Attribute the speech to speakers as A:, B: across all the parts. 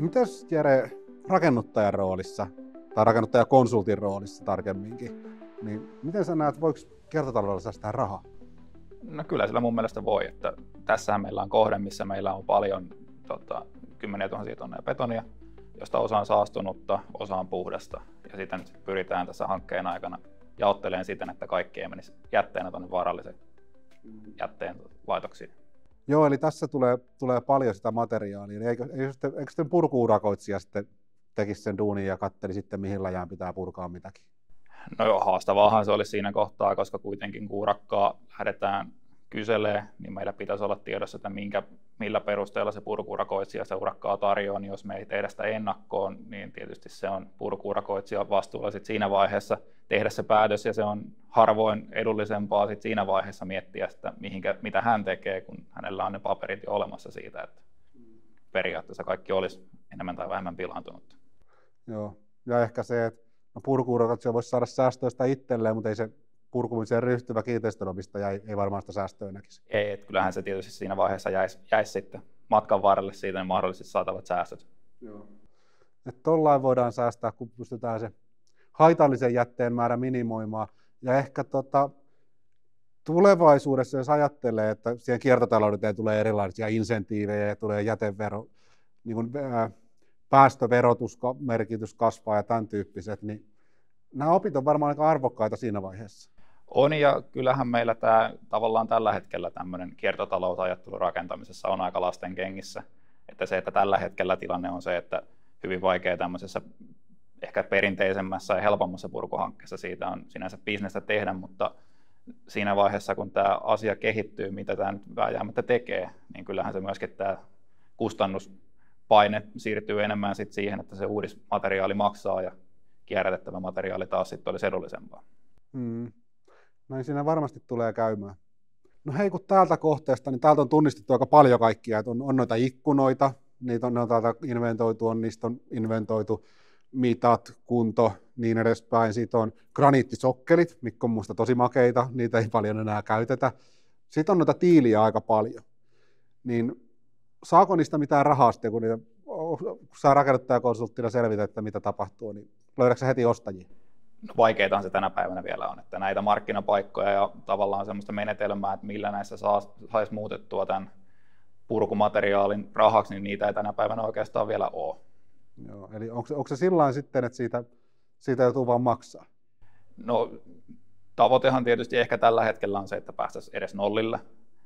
A: Mitäs Jere rakennuttajan roolissa tai rakennuttajakonsultin roolissa tarkemminkin, niin miten sä näet, voiko kiertotaloudella säästää rahaa?
B: No kyllä sillä mun mielestä voi, että tässähän meillä on kohde, missä meillä on paljon kymmeniä tuhansia tonneja betonia, josta osa on saastunutta, osa on puhdasta. Ja sitten pyritään tässä hankkeen aikana jaottelemaan siten, että kaikki ei menisi jätteenä tuonne vaarallisen jätteen laitoksiin.
A: Joo, eli tässä tulee paljon sitä materiaalia. Niin eikö sitten purku-urakoitsija sitten tekisi sen duunin ja katseli sitten, mihin lajään pitää purkaa mitäkin?
B: No joo, haastavaahan se olisi siinä kohtaa, koska kuitenkin kun urakkaa lähdetään kyselee, niin meillä pitäisi olla tiedossa, että millä perusteella se purku-urakoitsija se urakkaa tarjoaa, niin jos me ei tehdä sitä ennakkoon, niin tietysti se on purku-urakoitsijan vastuulla sit siinä vaiheessa tehdä se päätös, ja se on harvoin edullisempaa sit siinä vaiheessa miettiä sitä, mitä hän tekee, kun hänellä on ne paperit jo olemassa siitä, että periaatteessa kaikki olisi enemmän tai vähemmän pilaantunut.
A: Joo, ja ehkä se, että purku-urakoitsija voisi saada säästöistä itselleen, mutta ei se purkumiseen ryhtyvä kiinteistönomistaja ei varmaan sitä säästöä näkisi.
B: Ei, että kyllähän se tietysti siinä vaiheessa jäisi sitten matkan varrelle siitä ne mahdollisesti saatavat säästöt.
A: Joo. Että tollain voidaan säästää, kun pystytään se haitallisen jätteen määrä minimoimaan. Ja ehkä tulevaisuudessa, jos ajattelee, että siihen kiertotalouteen tulee erilaisia insentiivejä ja tulee jätevero, niin kuin, päästöverotusmerkitys kasvaa ja tämän tyyppiset, niin nämä opit on varmaan aika arvokkaita siinä vaiheessa.
B: On, ja kyllähän meillä tavallaan tällä hetkellä tämmöinen kiertotalousajattelu rakentamisessa on aika lasten kengissä. Että tällä hetkellä tilanne on se, että hyvin vaikea tämmöisessä ehkä perinteisemmässä ja helpommassa purkuhankkeessa siitä on sinänsä bisnestä tehdä, mutta siinä vaiheessa, kun tämä asia kehittyy, mitä tämä nyt vääjäämättä tekee, niin kyllähän se myöskin tämä kustannuspaine siirtyy enemmän sit siihen, että se uudismateriaali maksaa ja kierrätettävä materiaali taas sitten olisi edullisempaa.
A: Näin siinä varmasti tulee käymään. No hei, kun täältä kohteesta, niin täältä on tunnistettu aika paljon kaikkia, että on noita ikkunoita, niitä on täältä inventoitu, niistä on inventoitu mitat, kunto, niin edespäin. Sitten on graniittisokkelit, mitkä on musta tosi makeita, niitä ei paljon enää käytetä. Sitten on noita tiiliä aika paljon. Niin saako niistä mitään rahaa sitten, kun saa rakennuttajakonsulttina selvitä, että mitä tapahtuu, niin löydätkö sä heti ostajia?
B: No, vaikeitahan se tänä päivänä vielä on, että näitä markkinapaikkoja ja tavallaan semmoista menetelmää, että millä näissä saisi muutettua tämän purkumateriaalin rahaksi, niin niitä ei tänä päivänä oikeastaan vielä ole.
A: Joo, eli onko se sillain sitten, että siitä joutuu vaan maksaa?
B: No, tavoitehan tietysti ehkä tällä hetkellä on se, että päästäisiin edes nollille,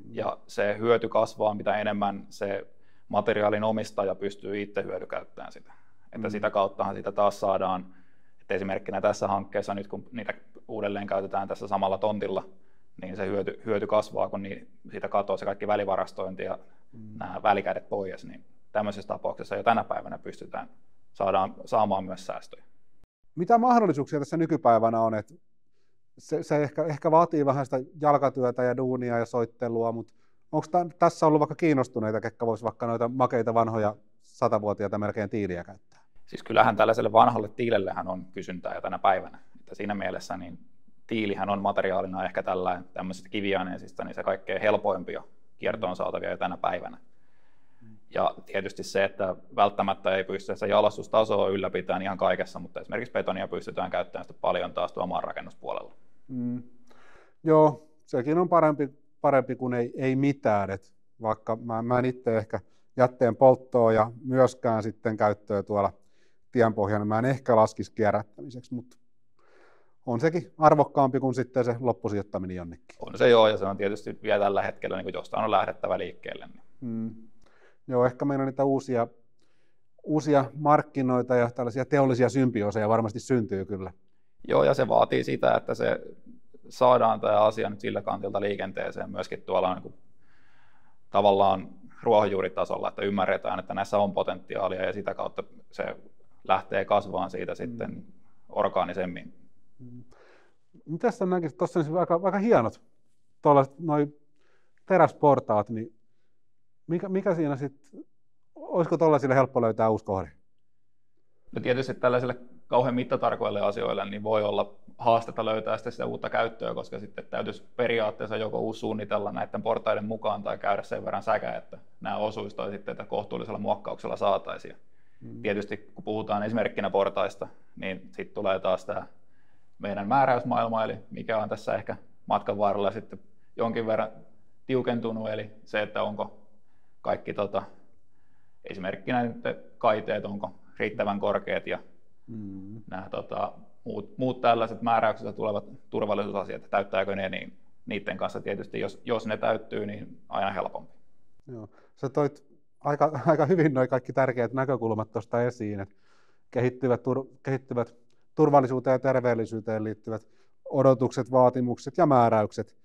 B: ja se hyöty kasvaa, mitä enemmän se materiaalin omistaja pystyy itse hyötykäyttämään sitä. Että sitä kauttahan sitä taas saadaan. Esimerkkinä tässä hankkeessa, nyt kun niitä uudelleen käytetään tässä samalla tontilla, niin se hyöty kasvaa, kun siitä katoaa se kaikki välivarastointi ja nämä välikädet pois. Niin tämmöisessä tapauksessa jo tänä päivänä pystytään saamaan myös säästöjä.
A: Mitä mahdollisuuksia tässä nykypäivänä on? Että se ehkä vaatii vähän sitä jalkatyötä ja duunia ja soittelua, mutta onko tässä ollut vaikka kiinnostuneita, ketkä voisi vaikka noita makeita vanhoja 100-vuotiaita melkein tiiliä käyttää?
B: Siis kyllähän tällaiselle vanhalle tiilellähän on kysyntää jo tänä päivänä. Että siinä mielessä niin tiilihän on materiaalina ehkä tämmöisestä kiviaineisista niin se kaikkein helpoimpi jo kiertoon saatavia jo tänä päivänä. Ja tietysti se, että välttämättä ei pysty sitä jalostustasoa ylläpitämään ihan kaikessa, mutta esimerkiksi betonia pystytään käyttämään sitä paljon taas tuolla maanrakennuspuolella.
A: Joo, sekin on parempi kuin ei mitään. Et vaikka mä en itse ehkä jätteen polttoa ja myöskään sitten käyttöä tuolla tienpohjana, mä en ehkä laskisi kierrättämiseksi, mutta on sekin arvokkaampi kuin sitten se loppusijoittaminen jonnekin.
B: On se joo, ja se on tietysti vielä tällä hetkellä, niin kun jostain on lähdettävä liikkeelle.
A: Joo, ehkä meillä on niitä uusia markkinoita ja tällaisia teollisia symbiooseja varmasti syntyy kyllä.
B: Joo, ja se vaatii sitä, että se saadaan tämä asia nyt sillä kantilta liikenteeseen myöskin tuolla niin kuin, tavallaan ruohonjuuritasolla, että ymmärretään, että näissä on potentiaalia ja sitä kautta se lähtee kasvamaan siitä sitten orgaanisemmin.
A: Mitäs sä näkisit, tuossa on aika hienot noi teräsportaat, niin mikä siinä sitten, olisiko tuollaisille helppo löytää uusi kohde?
B: No tietysti tällaisille kauhean mittatarkoille asioille niin voi olla haastetta löytää sitä uutta käyttöä, koska sitten täytyisi periaatteessa joko uusi suunnitella näiden portaiden mukaan tai käydä sen verran säkä, että nämä osuisi tai sitten että kohtuullisella muokkauksella saataisiin. Tietysti kun puhutaan esimerkkinä portaista, niin sitten tulee taas tämä meidän määräysmaailma, eli mikä on tässä ehkä matkan varrella sitten jonkin verran tiukentunut, eli se, että onko kaikki esimerkkinä nyt kaiteet, onko riittävän korkeat ja nämä muut tällaiset määräykset tulevat turvallisuusasiat, täyttääkö ne, niin niiden kanssa tietysti, jos ne täyttyy, niin aina helpompi.
A: Joo. Sä toit aika hyvin nuo kaikki tärkeät näkökulmat tuosta esiin, että kehittyvät turvallisuuteen ja terveellisyyteen liittyvät odotukset, vaatimukset ja määräykset,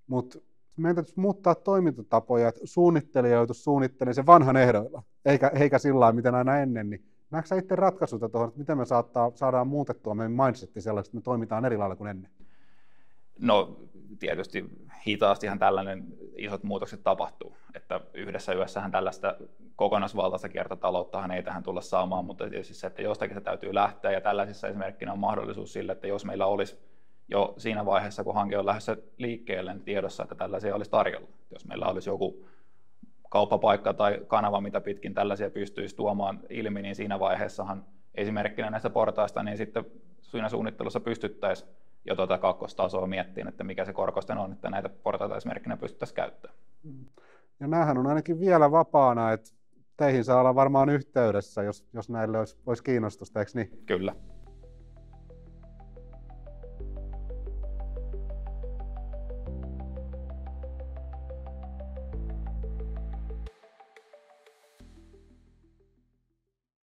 A: mutta meidän täytyisi muuttaa toimintatapoja, että suunnittelija joutuisi suunnittelemaan sen vanhan ehdoilla, eikä sillä lailla, miten aina ennen. Niin näetkö sä itse ratkaisuja tuohon, että miten me saadaan muutettua meidän mindsetti sellaiseksi, että me toimitaan eri lailla kuin ennen?
B: No tietysti hitaastihan tällainen isot muutokset tapahtuu, että yhdessä yössähän tällaista kokonaisvaltaista kiertotalouttahan ei tähän tulla saamaan, mutta tietysti se, että jostakin se täytyy lähteä ja tällaisissa esimerkkinä on mahdollisuus sille, että jos meillä olisi jo siinä vaiheessa, kun hanke on lähdössä liikkeelle, niin tiedossa, että tällaisia olisi tarjolla. Jos meillä olisi joku kauppapaikka tai kanava, mitä pitkin tällaisia pystyisi tuomaan ilmi, niin siinä vaiheessahan esimerkkinä näistä portaista, niin sitten siinä suunnittelussa pystyttäisiin jo kakkostasoa miettiin, että mikä se korkosten on, että näitä portaita esimerkkinä pystyttäisiin käyttämään.
A: Ja näähän on ainakin vielä vapaana, että teihin saa olla varmaan yhteydessä, jos näille olisi kiinnostusta, eikö niin?
B: Kyllä.